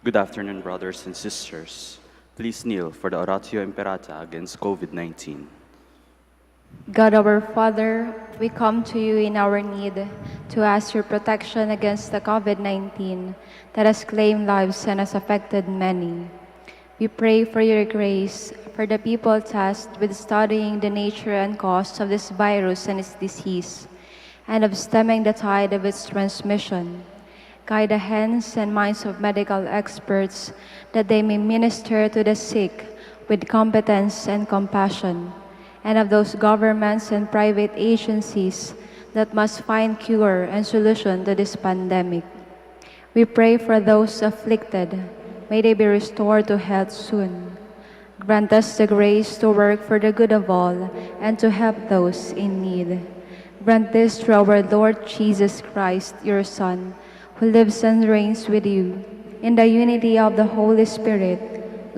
Good afternoon, brothers and sisters. Please kneel for the Oratio Imperata against COVID-19. God our Father, we come to you in our need to ask your protection against the COVID-19 that has claimed lives and has affected many. We pray for your grace for the people tasked with studying the nature and cause of this virus and its disease, and of stemming the tide of its transmission. Guide the hands and minds of medical experts that they may minister to the sick with competence and compassion, and of those governments and private agencies that must find cure and solution to this pandemic. We pray for those afflicted. May they be restored to health soon. Grant us the grace to work for the good of all and to help those in need. Grant this through our Lord Jesus Christ, your Son, who lives and reigns with you in the unity of the Holy Spirit,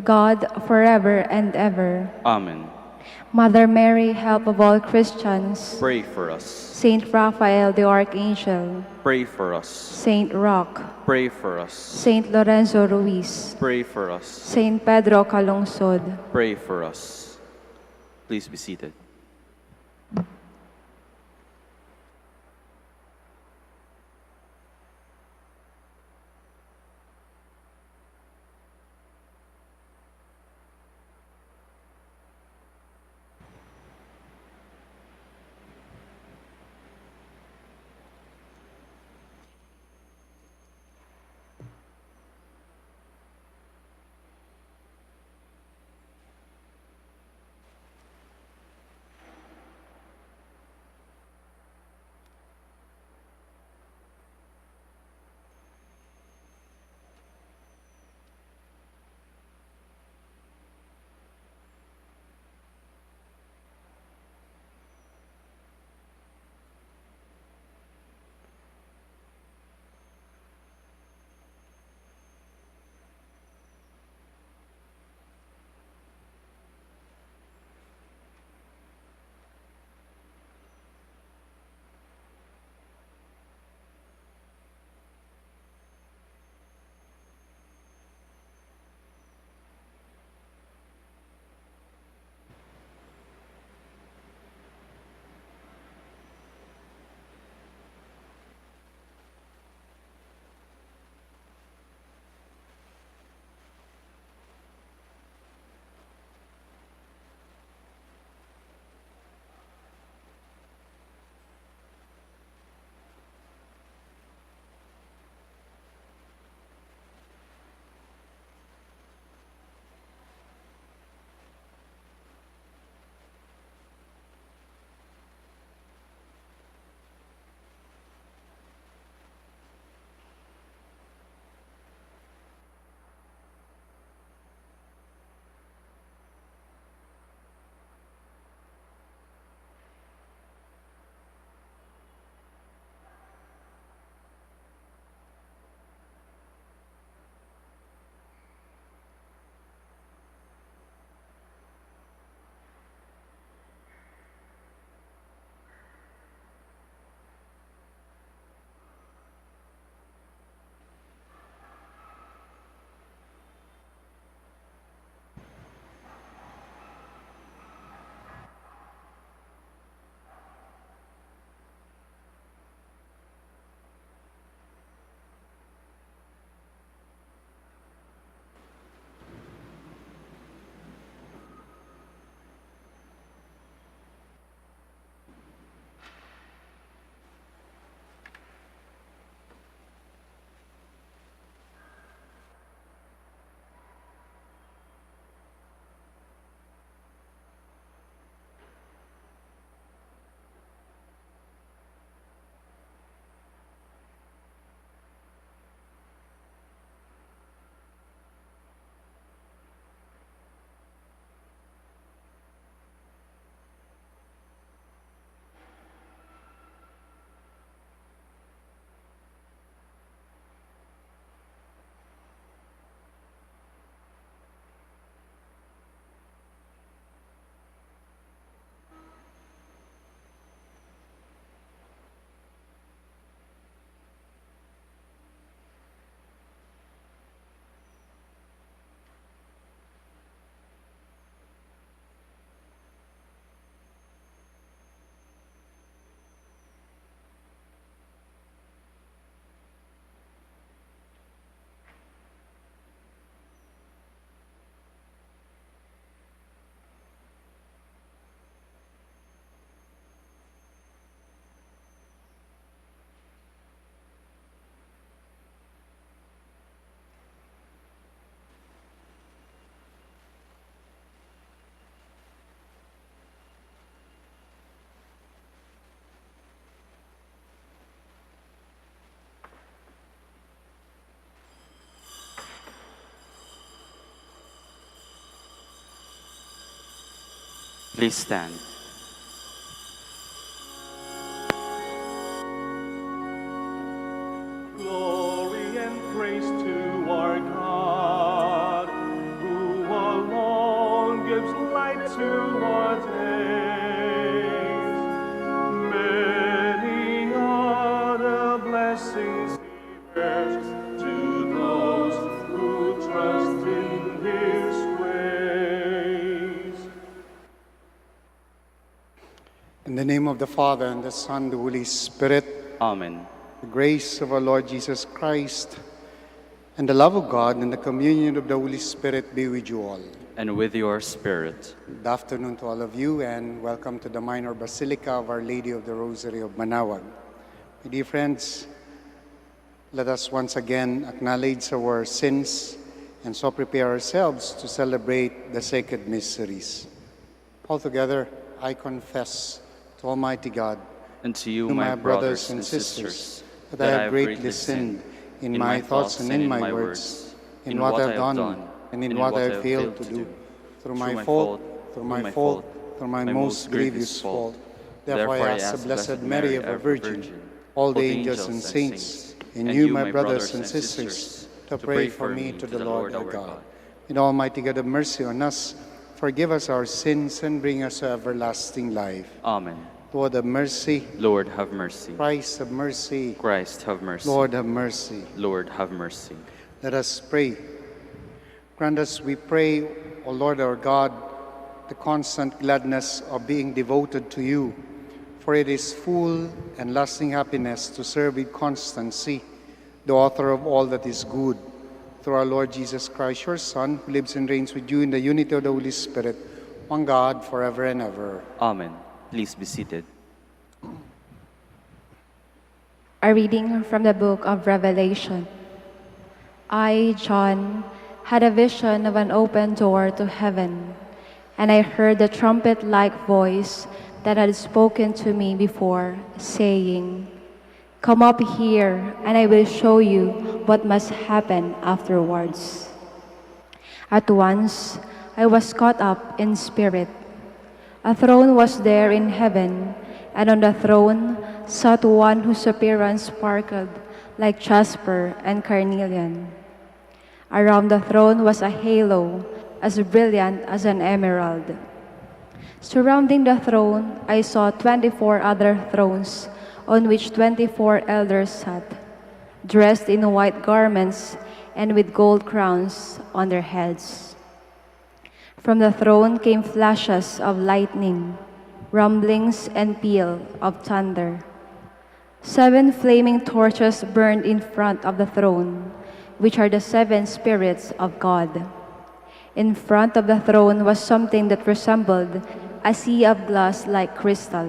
God, forever and ever. Amen. Mother Mary, help of all Christians. Pray for us. Saint Raphael the Archangel. Pray for us. Saint Roch. Pray for us. Saint Lorenzo Ruiz. Pray for us. Saint Pedro Calungsod. Pray for us. Please be seated. Please stand. Glory and praise to our God, who alone gives light to our days. Many are the blessings He bears to those who trust in His ways. In the name of the Father, and the Son, and the Holy Spirit, Amen. the grace of our Lord Jesus Christ, and the love of God, and the communion of the Holy Spirit be with you all. And with your spirit. Good afternoon to all of you, and welcome to the Minor Basilica of Our Lady of the Rosary of Manaoag. My dear friends, let us once again acknowledge our sins and so prepare ourselves to celebrate the sacred mysteries. Altogether, I confess to Almighty God, And to you, to my brothers and sisters, that I have greatly sinned in my thoughts and in my words, in what I have done and in what I have failed to do, through my fault, through my most grievous fault. Therefore I ask the Blessed Mary, ever Virgin, all the angels and saints, and you, my brothers and sisters, to pray for me to the Lord our God. And Almighty God, have mercy on us, forgive us our sins, and bring us to everlasting life. Amen. Lord, have mercy. Lord, have mercy. Christ, have mercy. Christ, have mercy. Lord, have mercy. Lord, have mercy. Let us pray. Grant us, we pray, O Lord our God, the constant gladness of being devoted to you, for it is full and lasting happiness to serve with constancy the author of all that is good, through our Lord Jesus Christ, your Son, who lives and reigns with you in the unity of the Holy Spirit, one God, forever and ever. Amen. Please be seated. A reading from the book of Revelation. I, John, had a vision of an open door to heaven, and I heard the trumpet-like voice that had spoken to me before, saying, "Come up here, and I will show you what must happen afterwards." At once, I was caught up in spirit. A throne was there in heaven, and on the throne sat one whose appearance sparkled like jasper and carnelian. Around the throne was a halo as brilliant as an emerald. Surrounding the throne, I saw 24 other thrones on which 24 elders sat, dressed in white garments and with gold crowns on their heads. From the throne came flashes of lightning, rumblings and peal of thunder. 7 flaming torches burned in front of the throne, which are the 7 spirits of God. In front of the throne was something that resembled a sea of glass like crystal.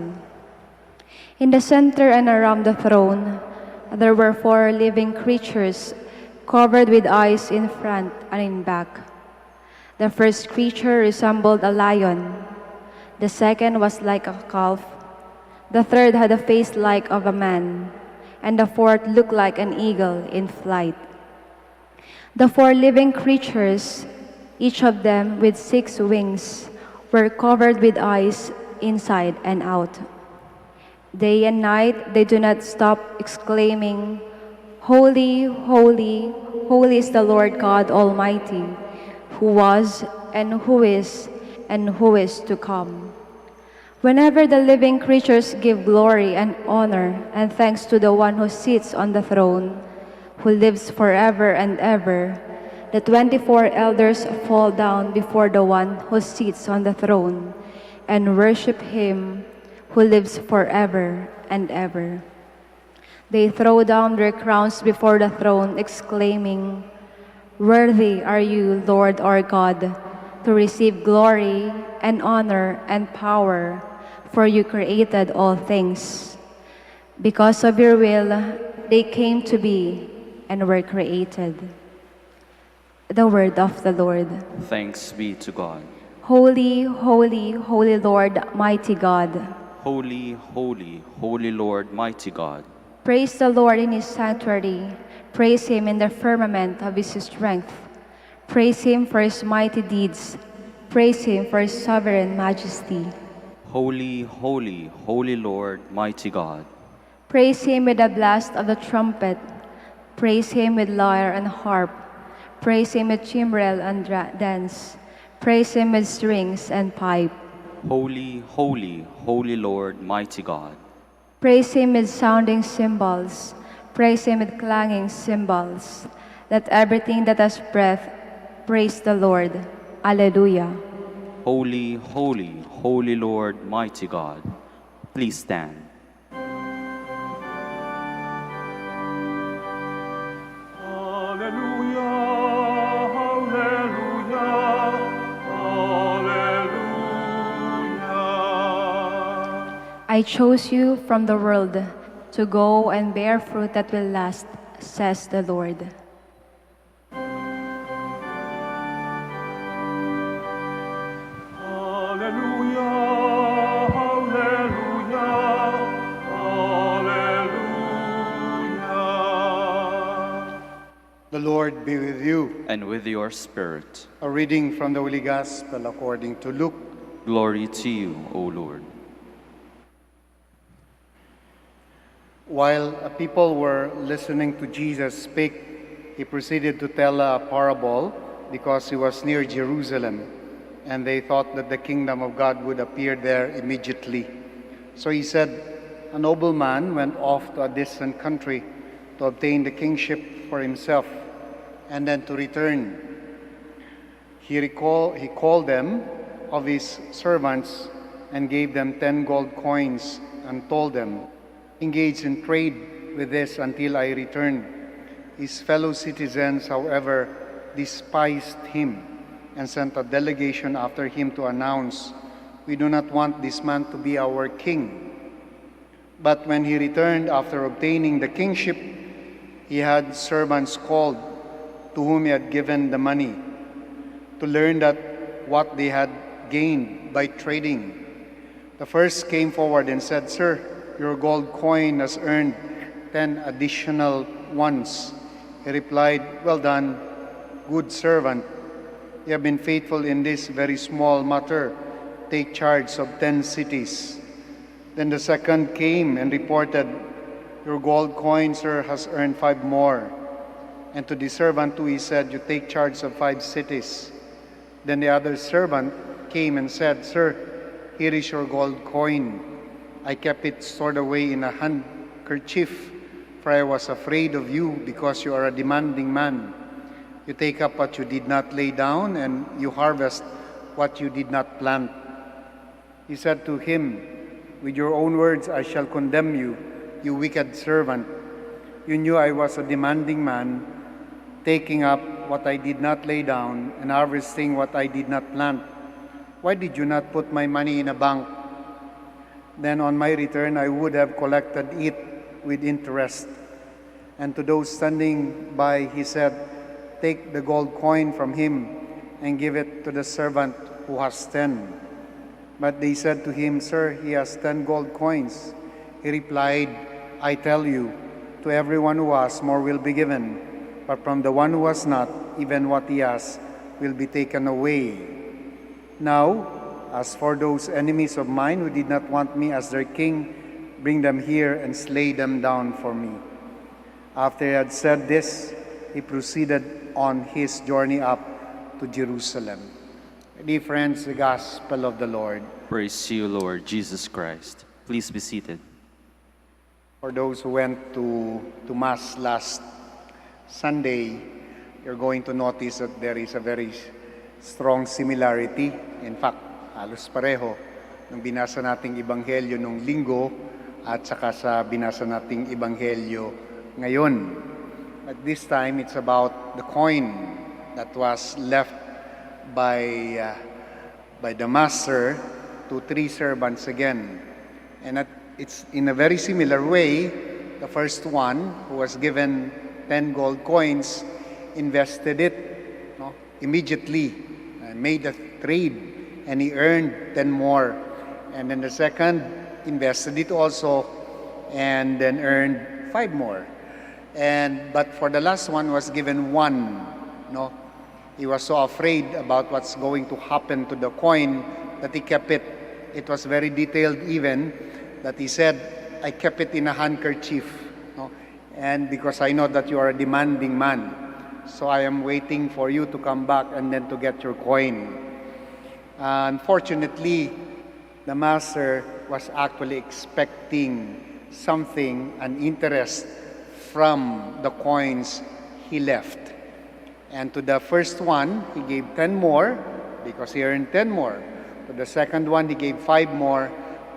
In the center and around the throne, there were 4 living creatures covered with eyes in front and in back. The first creature resembled a lion. The second was like a calf. The third had a face like of a man. And the fourth looked like an eagle in flight. The 4 living creatures, each of them with 6 wings, were covered with eyes inside and out. Day and night they do not stop exclaiming, "Holy, holy, holy is the Lord God Almighty, who was and who is to come." Whenever the living creatures give glory and honor and thanks to the one who sits on the throne, who lives forever and ever, the 24 elders fall down before the one who sits on the throne and worship him who lives forever and ever. They throw down their crowns before the throne, exclaiming, "Worthy are you, Lord our God, to receive glory and honor and power, for you created all things. Because of your will, they came to be and were created." The word of the Lord. Thanks be to God. Holy, holy, holy Lord, mighty God. Holy, holy, holy Lord, mighty God. Praise the Lord in his sanctuary. Praise him in the firmament of his strength. Praise him for his mighty deeds. Praise him for his sovereign majesty. Holy, holy, holy Lord, mighty God. Praise him with the blast of the trumpet. Praise him with lyre and harp. Praise him with timbrel and dance. Praise him with strings and pipe. Holy, holy, holy Lord, mighty God. Praise him with sounding cymbals. Praise him with clanging cymbals. Let everything that has breath praise the Lord. Alleluia. Holy, holy, holy Lord, mighty God. Please stand. Hallelujah, hallelujah, hallelujah. I chose you from the world to go and bear fruit that will last, says the Lord. Hallelujah, hallelujah, hallelujah. The Lord be with you. And with your spirit. A reading from the Holy Gospel according to Luke. Glory to you, O Lord. While people were listening to Jesus speak, he proceeded to tell a parable because he was near Jerusalem, and they thought that the kingdom of God would appear there immediately. So he said, a nobleman went off to a distant country to obtain the kingship for himself, and then to return. He called them of his servants and gave them 10 gold coins and told them, engage in trade with this until I return. His fellow citizens, however, despised him and sent a delegation after him to announce, we do not want this man to be our king. But when he returned after obtaining the kingship, he had servants called to whom he had given the money to learn that what they had gained by trading. The first came forward and said, Sir, your gold coin has earned 10 additional ones. He replied, well done, good servant. You have been faithful in this very small matter. Take charge of 10 cities. Then the second came and reported, your gold coin, sir, has earned 5 more. And to the servant too he said, you take charge of 5 cities. Then the other servant came and said, Sir, here is your gold coin. I kept it stored away in a handkerchief, for I was afraid of you because you are a demanding man. You take up what you did not lay down, and you harvest what you did not plant. He said to him, with your own words I shall condemn you, you wicked servant. You knew I was a demanding man, taking up what I did not lay down and harvesting what I did not plant. Why did you not put my money in a bank? Then on my return I would have collected it with interest. And to those standing by he said, take the gold coin from him and give it to the servant who has 10. But they said to him, Sir, he has 10 gold coins. He replied, I tell you, to everyone who has, more will be given. But from the one who has not, even what he has will be taken away. Now, as for those enemies of mine who did not want me as their king, bring them here and slay them down for me. After he had said this, he proceeded on his journey up to Jerusalem. Dear friends, the Gospel of the Lord. Praise to you, Lord Jesus Christ. Please be seated. For those who went to Mass last Sunday, you're going to notice that there is a very strong similarity. In fact, halos pareho ng binasa nating Ebanghelyo nung linggo at saka sa binasa nating Ebanghelyo ngayon. But this time, it's about the coin that was left by the master to 3 servants again. And it's in a very similar way. The first one, who was given 10 gold coins, invested it immediately, made a trade, and he earned 10 more. And then the second invested it also, and then earned 5 more. But for the last one was given 1, He was so afraid about what's going to happen to the coin that he kept it. It was very detailed even that he said, I kept it in a handkerchief. No? And because I know that you are a demanding man, so I am waiting for you to come back and then to get your coin. Unfortunately, the master was actually expecting something, an interest from the coins he left. And to the first one, he gave 10 more because he earned 10 more. To the second one, he gave 5 more.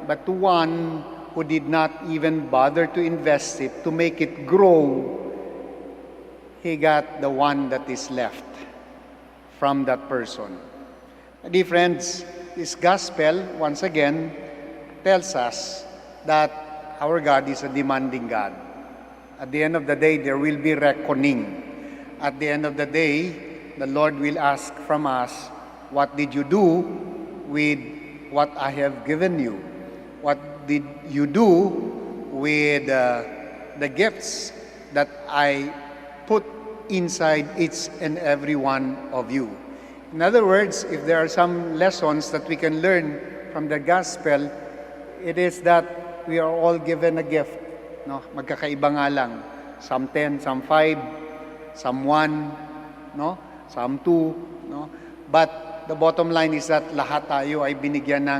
But to one who did not even bother to invest it, to make it grow, he got the one that is left from that person. Dear friends, this gospel, once again, tells us that our God is a demanding God. At the end of the day, there will be reckoning. At the end of the day, the Lord will ask from us, what did you do with what I have given you? What did you do with the gifts that I put inside each and every one of you? In other words, if there are some lessons that we can learn from the gospel, it is that we are all given a gift. No? Magkakaiba nga lang. Some 10, some 5, some 1, no? Some 2. No? But the bottom line is that lahat tayo ay binigyan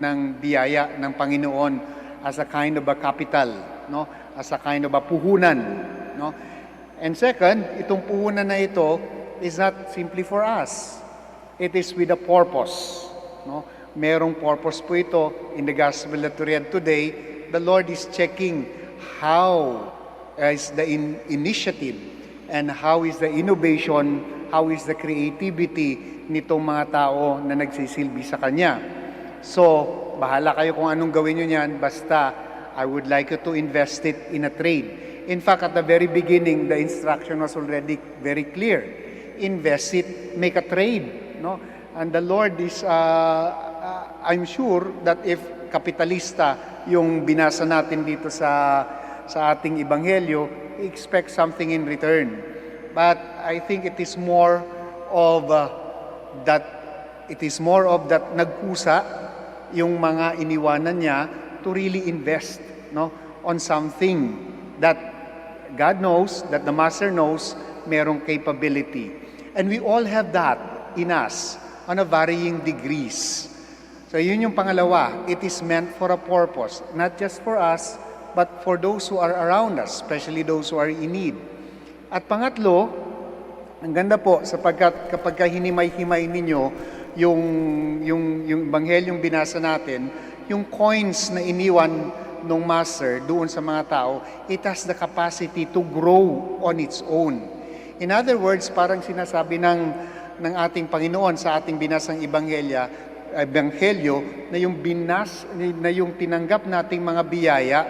ng biyaya ng Panginoon as a kind of a capital, no? As a kind of a puhunan. No? And second, itong puhunan na ito is not simply for us. It is with a purpose. No? Merong purpose po ito. In the gospel that we read today, the Lord is checking how is the initiative and how is the innovation, how is the creativity nitong mga tao na nagsisilbi sa Kanya. So, bahala kayo kung anong gawin nyo niyan, basta I would like you to invest it in a trade. In fact, at the very beginning, the instruction was already very clear. Invest it, make a trade. No? And the Lord is, I'm sure that if kapitalista yung binasa natin dito sa ating ebanghelyo, expect something in return. But I think it is more of that nagkusa yung mga iniwanan niya to really invest, no, on something that God knows, that the Master knows, merong capability. And we all have that in us on a varying degrees. So yun yung pangalawa. It is meant for a purpose, not just for us, but for those who are around us, especially those who are in need. At pangatlo, ang ganda po, sapagkat kapag hinimay-himay ninyo yung banghelyong binasa natin, yung coins na iniwan ng Master doon sa mga tao, it has the capacity to grow on its own. In other words, parang sinasabi ng ating Panginoon sa ating binasang ebanghelyo na yung tinanggap nating mga biyaya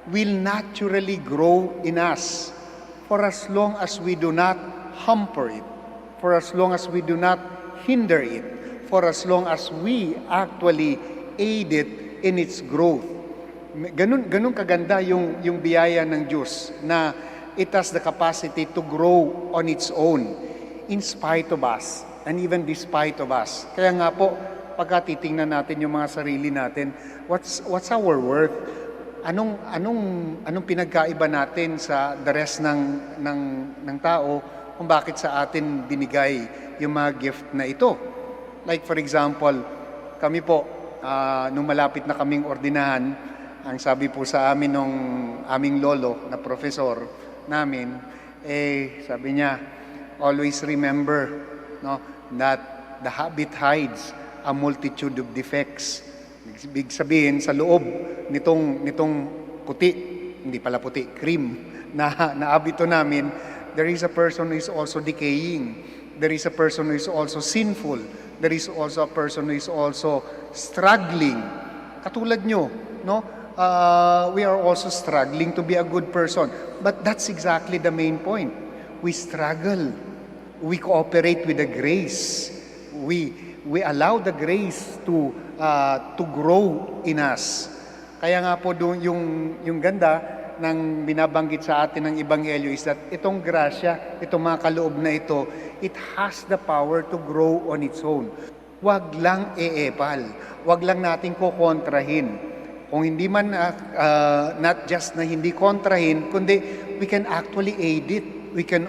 will naturally grow in us for as long as we do not hamper it, for as long as we do not hinder it, for as long as we actually aid it in its growth. Ganun kaganda yung biyaya ng Diyos na it has the capacity to grow on its own in spite of us and even despite of us. Kaya nga po, pagka titingnan natin yung mga sarili natin, what's our worth? Anong pinagkaiba natin sa the rest ng tao kung bakit sa atin binigay yung mga gift na ito? Like for example, kami po, nung malapit na kaming ordinahan, ang sabi po sa amin nung aming lolo na profesor namin, sabi niya, always remember, no, that the habit hides a multitude of defects. Ibig sabihin, sa loob nitong puti, hindi pala puti, cream, na naabito namin, there is a person who is also decaying. There is a person who is also sinful. There is also a person who is also struggling. Katulad nyo, no? We are also struggling to be a good person. But that's exactly the main point. We struggle. We cooperate with the grace. We allow the grace to grow in us. Kaya nga po doon yung ganda, ng binabanggit sa atin ng Ebanghelyo is that itong grasya, itong mga kaloob na ito, it has the power to grow on its own. Huwag lang eepal. Huwag lang natin kukontrahin. Kung hindi man, not just na hindi kontrahin, kundi we can actually aid it. We can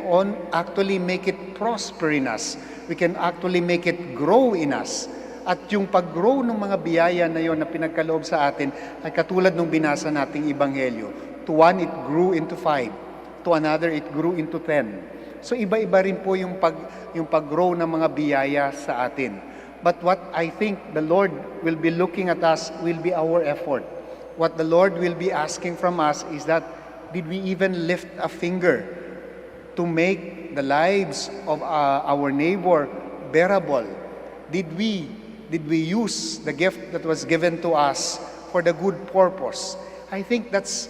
actually make it prosper in us. We can actually make it grow in us. At yung pag-grow ng mga biyaya na yon na pinagkaloob sa atin ay katulad ng binasa nating Ebanghelyo. To one, it grew into 5. To another, it grew into 10. So iba-iba rin po yung pag-grow ng mga biyaya sa atin. But what I think the Lord will be looking at us will be our effort. What the Lord will be asking from us is that, did we even lift a finger to make the lives of our neighbor bearable? Did we use the gift that was given to us for the good purpose? I think that's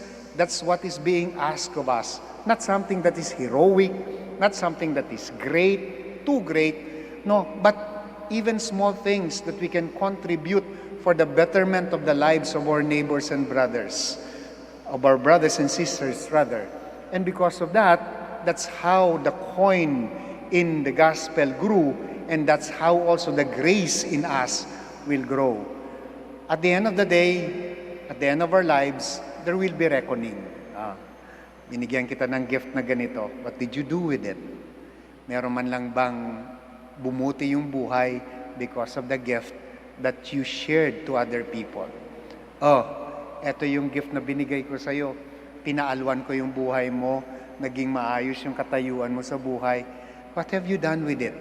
what is being asked of us. Not something that is heroic, not something that is great, too great, no, but even small things that we can contribute for the betterment of the lives of our neighbors and brothers, of our brothers and sisters rather. And because of that, that's how the coin in the gospel grew, and that's how also the grace in us will grow. At the end of the day, at the end of our lives, there will be reckoning. Binigyan kita ng gift na ganito, what did you do with it? Meron man lang bang bumuti yung buhay because of the gift that you shared to other people? Eto yung gift na binigay ko sa'yo. Pinaalwan ko yung buhay mo, naging maayos yung katayuan mo sa buhay. What have you done with it?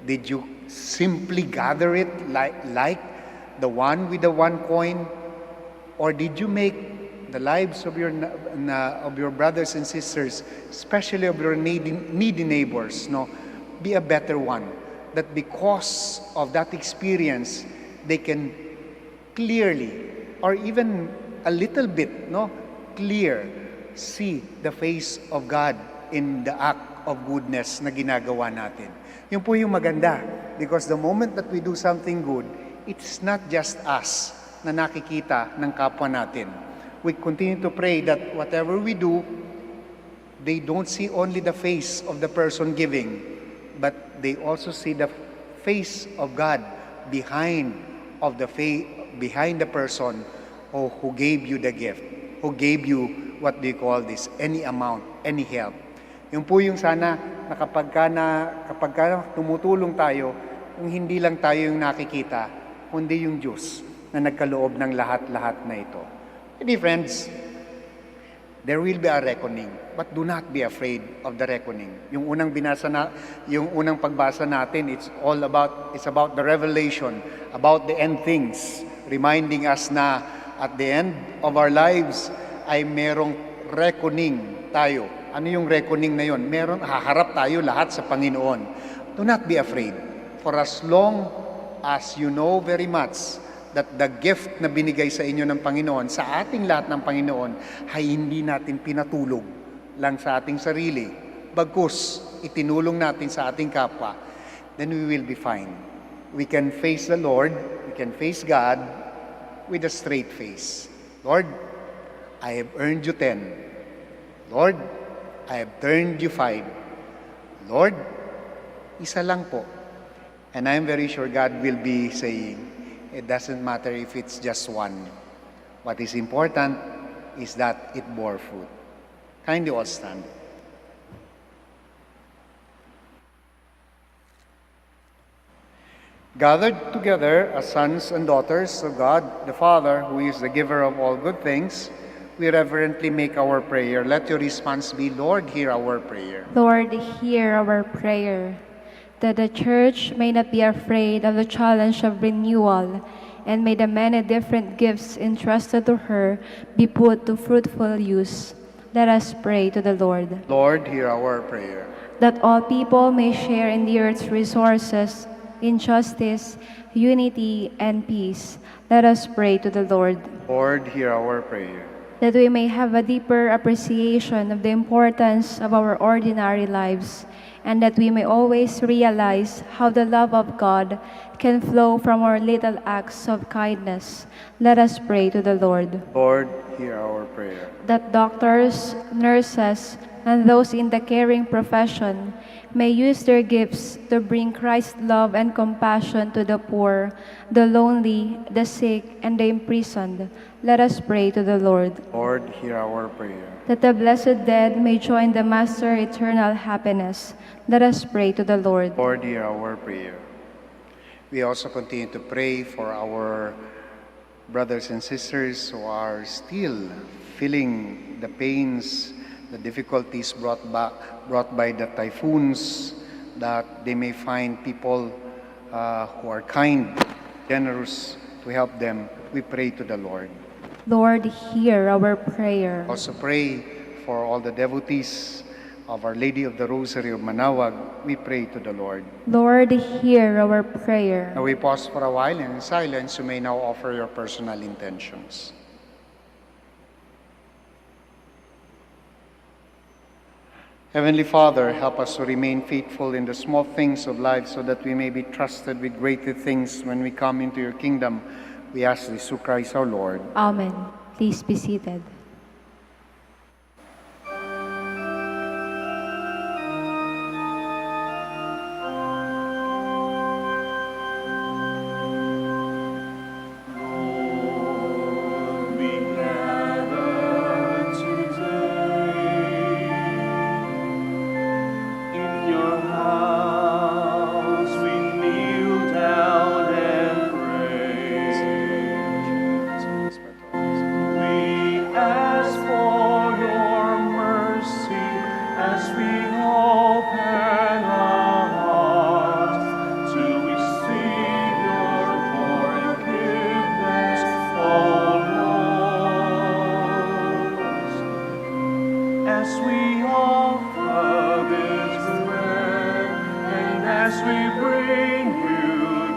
Did you simply gather it like the one with the one coin? Or did you make the lives of your brothers and sisters, especially of your needy neighbors, be a better one? That because of that experience, they can clearly, or even a little bit, clear, see the face of God in the act of goodness na ginagawa natin. Yun po yung maganda. Because the moment that we do something good, it's not just us na nakikita ng kapwa natin. We continue to pray that whatever we do, they don't see only the face of the person giving, but they also see the face of God behind the person who gave you the gift, who gave you, what do you call this, any amount, any help. Yung po yung sana na kapag ka tumutulong tayo, yung hindi lang tayo yung nakikita, kundi yung Diyos na nagkaloob ng lahat-lahat na ito. Dear friends, there will be a reckoning, but do not be afraid of the reckoning. Yung unang pagbasa natin, it's about the revelation, about the end things, reminding us na at the end of our lives ay merong reckoning tayo. Ano yung reckoning na yon? Haharap tayo lahat sa Panginoon. Do not be afraid, for as long as you know very much that the gift na binigay sa inyo ng Panginoon, sa ating lahat ng Panginoon, ay hindi natin pinatulog lang sa ating sarili. Bagkus, itinulong natin sa ating kapwa, then we will be fine. We can face the Lord, we can face God with a straight face. Lord, I have earned you 10. Lord, I have turned you 5. Lord, isa lang po. And I'm very sure God will be saying, it doesn't matter if it's just one. What is important is that it bore fruit. Kindly all stand. Gathered together as sons and daughters of God, the Father, who is the giver of all good things, we reverently make our prayer. Let your response be, Lord, hear our prayer. Lord, hear our prayer, that the Church may not be afraid of the challenge of renewal, and may the many different gifts entrusted to her be put to fruitful use. Let us pray to the Lord. Lord, hear our prayer. That all people may share in the earth's resources in justice, unity, and peace. Let us pray to the Lord. Lord, hear our prayer. That we may have a deeper appreciation of the importance of our ordinary lives and that we may always realize how the love of God can flow from our little acts of kindness. Let us pray to the Lord. Lord, hear our prayer. That doctors, nurses, and those in the caring profession may use their gifts to bring Christ's love and compassion to the poor, the lonely, the sick, and the imprisoned. Let us pray to the Lord. Lord, hear our prayer. That the blessed dead may join the Master eternal happiness. Let us pray to the Lord. Lord, hear our prayer. We also continue to pray for our brothers and sisters who are still feeling the pains, the difficulties brought by the typhoons, that they may find people who are kind, generous to help them. We pray to the Lord. Lord, hear our prayer. Also pray for all the devotees of Our Lady of the Rosary of Manaoag. We pray to the Lord. Lord, hear our prayer. Now we pause for a while, and in silence you may now offer your personal intentions. Heavenly Father, help us to remain faithful in the small things of life so that we may be trusted with greater things when we come into your kingdom. We ask this through Christ our Lord. Amen. Please be seated. We gather today in your house. We kneel down and pray. We ask for your mercy as we open our hearts to receive your forgiveness, O Lord. As we offer this bread and as we bring you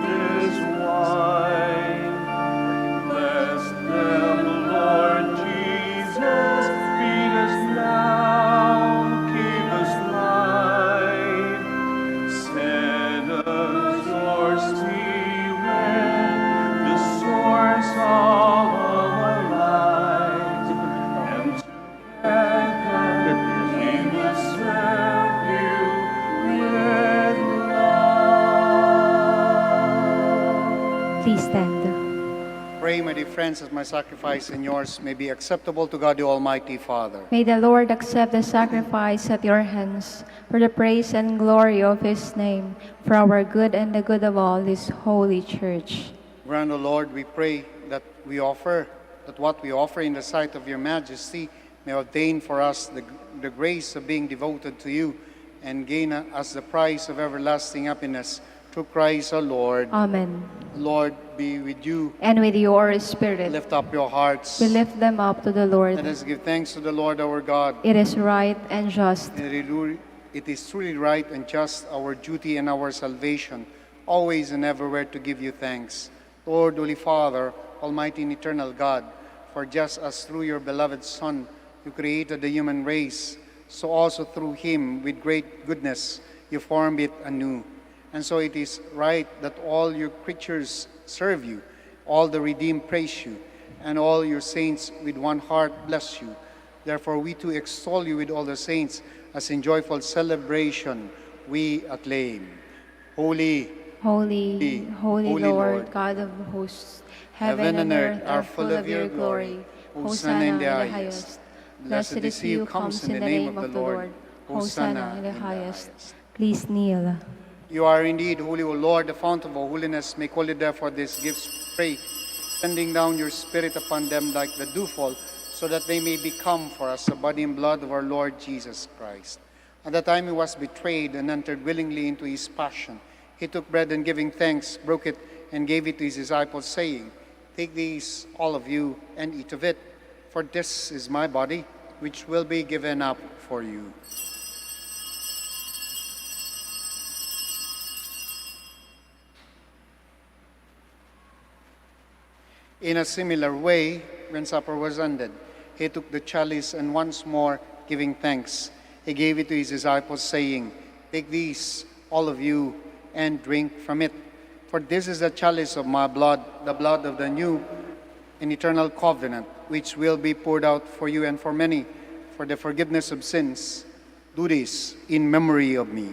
this wine, bless them, Lord Jesus. Feed us now, keep us light. Send us your Spirit, the source of our lives, and together we will serve you with love. Please stand. Pray, my dear friends, as my sacrifice and yours may be acceptable to God the Almighty Father. May the Lord accept the sacrifice at your hands for the praise and glory of his name, for our good and the good of all his holy church. Grant, O Lord, we pray that what we offer in the sight of your majesty may obtain for us the grace of being devoted to you and gain us the prize of everlasting happiness through Christ our Lord. Amen. Lord, be with you. And with your spirit, Lift up your hearts. we lift them up to the Lord. Let us give thanks to the Lord our God. It is right and just. It is truly right and just, our duty and our salvation, always and everywhere to give you thanks. Lord, Holy Father, Almighty and eternal God, for just as through your beloved Son you created the human race, so also through him, with great goodness, you formed it anew. And so it is right that all your creatures serve you, all the redeemed praise you, and all your saints with one heart bless you. Therefore we too extol you with all the saints, as in joyful celebration we acclaim. Holy, Holy, holy, Holy Lord, Lord, God of hosts, heaven and earth are full of your glory. Hosanna in the highest. Blessed is he who comes in the name of the Lord. Hosanna in the highest. Please kneel. You are indeed holy, O Lord, the fount of all holiness. Make holy therefore these gifts, pray, sending down your Spirit upon them like the dewfall, so that they may become for us the body and blood of our Lord Jesus Christ. At the time he was betrayed and entered willingly into his passion, he took bread and giving thanks, broke it, and gave it to his disciples, saying, Take these, all of you, and eat of it, for this is my body, which will be given up for you. In a similar way, when supper was ended, he took the chalice and once more giving thanks, he gave it to his disciples, saying, Take these, all of you, and drink from it. For this is the chalice of my blood, the blood of the new and eternal covenant, which will be poured out for you and for many for the forgiveness of sins. Do this in memory of me.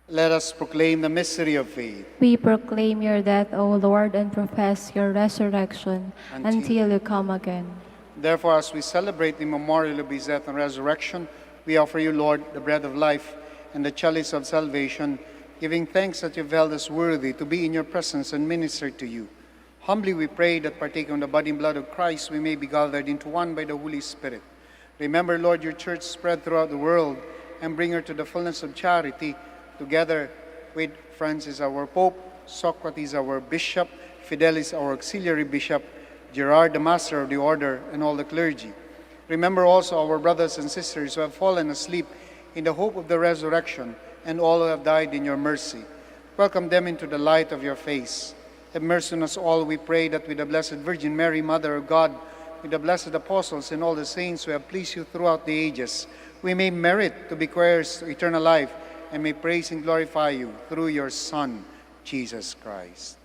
Let us proclaim the mystery of faith. We proclaim your death, O Lord, and profess your resurrection until you come again. Therefore, as we celebrate the memorial of his death and resurrection, we offer you, Lord, the bread of life and the chalice of salvation, giving thanks that you've held us worthy to be in your presence and minister to you. Humbly we pray that partaking of the body and blood of Christ, we may be gathered into one by the Holy Spirit. Remember, Lord, your church spread throughout the world and bring her to the fullness of charity, together with Francis, our Pope, Socrates, our Bishop, Fidelis, our Auxiliary Bishop, Gerard, the Master of the Order, and all the clergy. Remember also our brothers and sisters who have fallen asleep in the hope of the resurrection, and all who have died in your mercy. Welcome them into the light of your face. Have mercy on us all, we pray, that with the Blessed Virgin Mary, Mother of God, with the blessed apostles and all the saints who have pleased you throughout the ages, we may merit to be heirs to eternal life, and may praise and glorify you through your Son, Jesus Christ.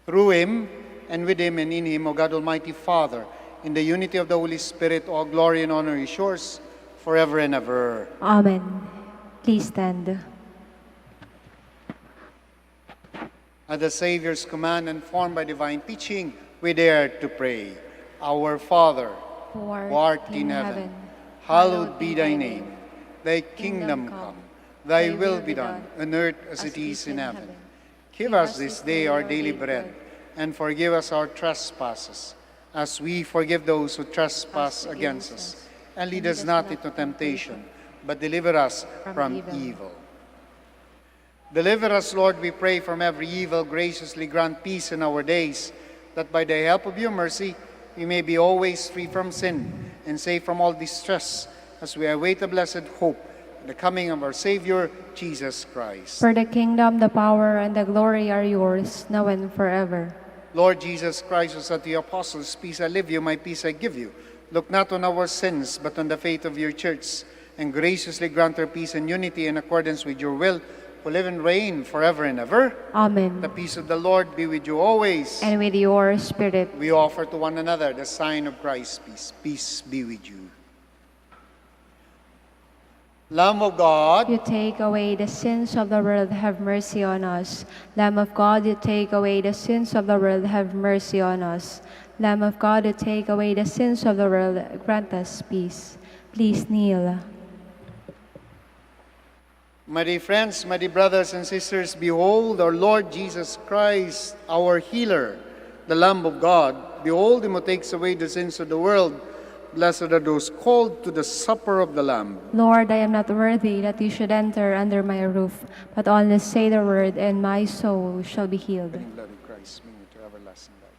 Through him, and with him, and in him, O God Almighty Father, in the unity of the Holy Spirit, all glory and honor is yours, forever and ever. Amen. Please stand. At the Savior's command and formed by divine teaching, we dare to pray. Our Father, Who who art in heaven, hallowed be thy name. Thy kingdom come. Thy will be done, on earth as it is in heaven. Give us this day our daily bread, and forgive us our trespasses, as we forgive those who trespass against us. And lead us not into temptation, but deliver us from evil. Deliver us, Lord, we pray, from every evil. Graciously grant peace in our days, that by the help of your mercy we may be always free from sin and safe from all distress, as we await the blessed hope, the coming of our Savior, Jesus Christ. For the kingdom, the power, and the glory are yours, now and forever. Lord Jesus Christ, who said to the apostles, "Peace I leave you, my peace I give you," look not on our sins, but on the faith of your church, and graciously grant her peace and unity in accordance with your will, who live and reign forever and ever. Amen. The peace of the Lord be with you always. And with your spirit. We offer to one another the sign of Christ's peace. Peace be with you. Lamb of God, You take away the sins of the world, have mercy on us. Lamb of God, you take away the sins of the world, have mercy on us. Lamb of God, you take away the sins of the world, grant us peace. Please kneel. my dear friends, my dear brothers and sisters, behold our Lord Jesus Christ, our healer, the Lamb of God. Behold him who takes away the sins of the world. Blessed are those called to the supper of the Lamb. Lord, I am not worthy that you should enter under my roof, but only say the word, and my soul shall be healed. The blood of Christ, bring me to everlasting life.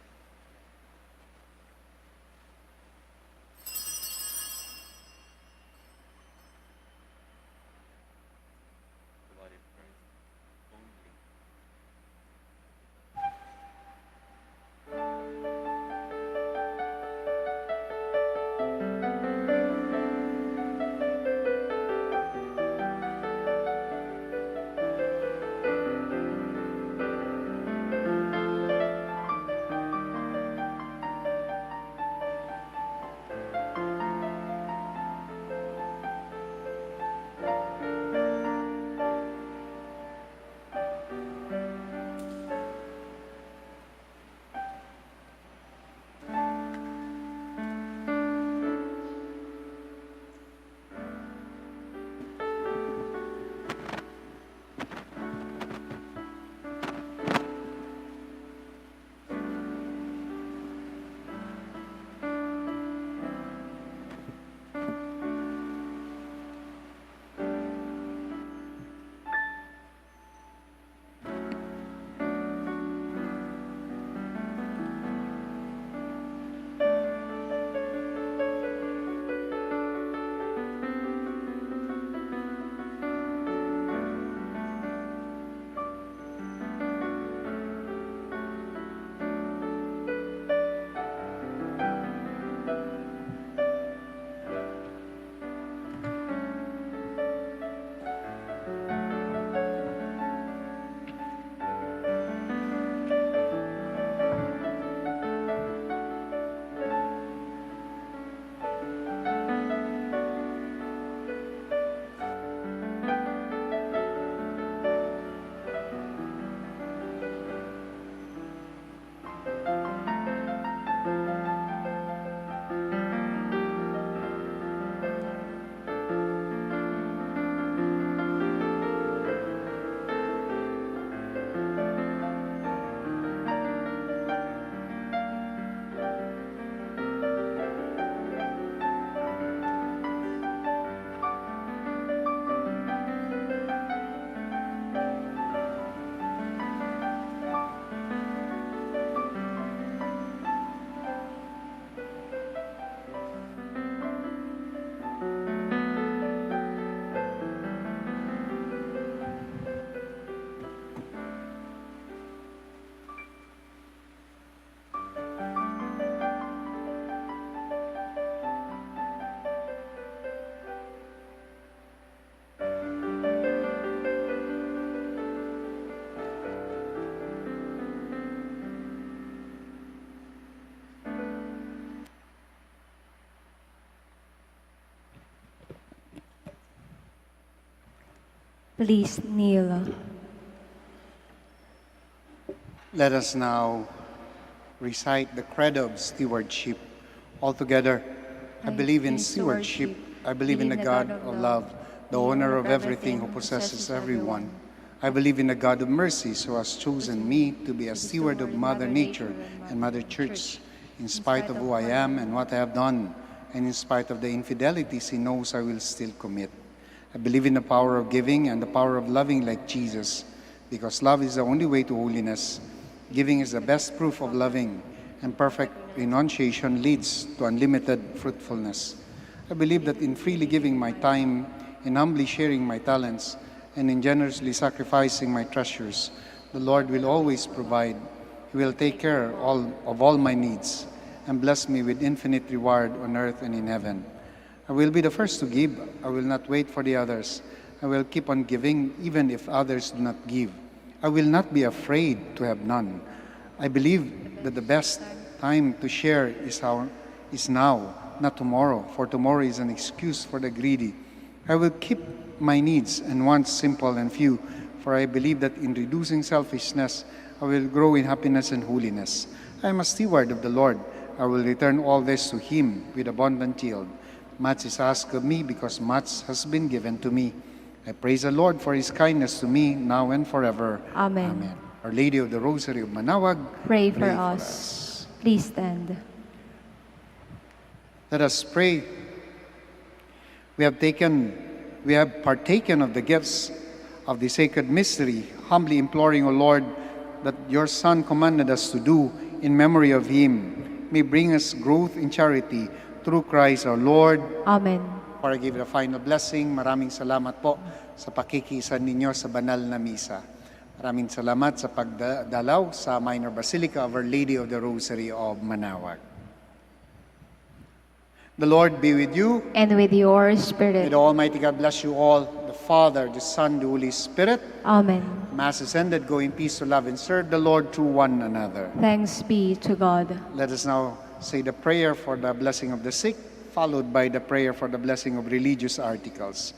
Please kneel. Let us now recite the credo of stewardship. Altogether, I believe in stewardship. I believe in the God of love, the owner of everything who possesses everyone. I believe in the God of mercies who has chosen me to be a steward of Mother Nature and Mother Church, in spite of who I am and what I have done, and in spite of the infidelities he knows I will still commit. I believe in the power of giving and the power of loving like Jesus, because love is the only way to holiness. Giving is the best proof of loving, and perfect renunciation leads to unlimited fruitfulness. I believe that in freely giving my time, in humbly sharing my talents, and in generously sacrificing my treasures, the Lord will always provide. He will take care of all my needs and bless me with infinite reward on earth and in heaven. I will be the first to give. I will not wait for the others. I will keep on giving even if others do not give. I will not be afraid to have none. I believe that the best time to share is now, not tomorrow, for tomorrow is an excuse for the greedy. I will keep my needs and wants simple and few, for I believe that in reducing selfishness, I will grow in happiness and holiness. I am a steward of the Lord. I will return all this to Him with abundant yield. Much is asked of me because much has been given to me. I praise the Lord for His kindness to me now and forever. Amen. Amen. Our Lady of the Rosary of Manaoag, Pray for us. Please stand. Let us pray. We have partaken of the gifts of the sacred mystery, humbly imploring, O Lord, that your Son commanded us to do in memory of Him, may bring us growth in charity through Christ our Lord. Amen. For I give the final blessing, maraming salamat po sa pakikiisa ninyo sa banal na misa. Maraming salamat sa pagdalaw sa Minor Basilica of Our Lady of the Rosary of Manaoag. The Lord be with you. And with your May spirit. the Almighty God bless you all, the Father, the Son, the Holy Spirit. Amen. Mass is ended. Go in peace to love and serve the Lord through one another. Thanks be to God. Let us now say the prayer for the blessing of the sick, followed by the prayer for the blessing of religious articles.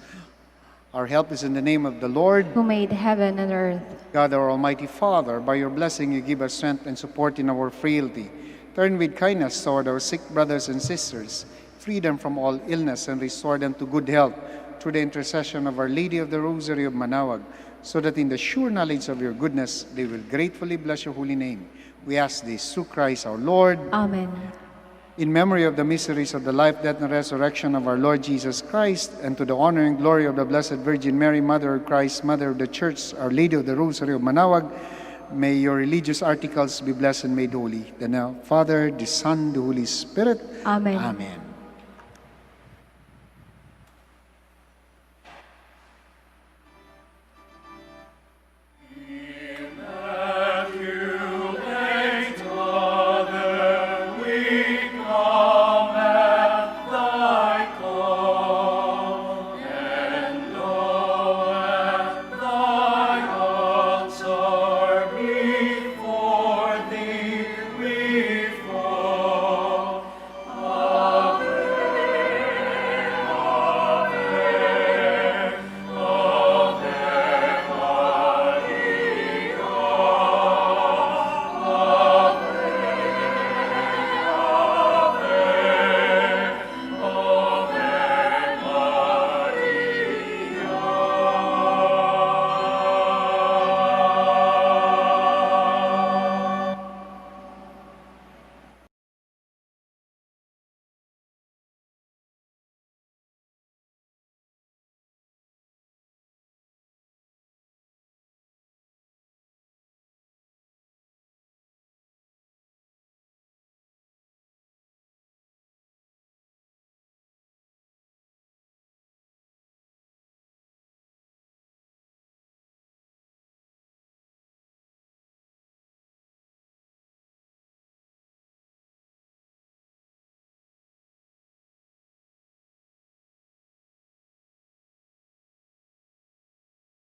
Our help is in the name of the Lord. Who made heaven and earth. God, our Almighty Father, by your blessing you give us strength and support in our frailty. Turn with kindness toward our sick brothers and sisters, free them from all illness and restore them to good health through the intercession of Our Lady of the Rosary of Manaoag, so that in the sure knowledge of your goodness they will gratefully bless your holy name. We ask this through Christ our Lord. Amen. In memory of the mysteries of the life, death, and resurrection of our Lord Jesus Christ, and to the honor and glory of the Blessed Virgin Mary, Mother of Christ, Mother of the Church, Our Lady of the Rosary of Manaoag, may your religious articles be blessed and made holy. The Father, the Son, the Holy Spirit. Amen. Amen.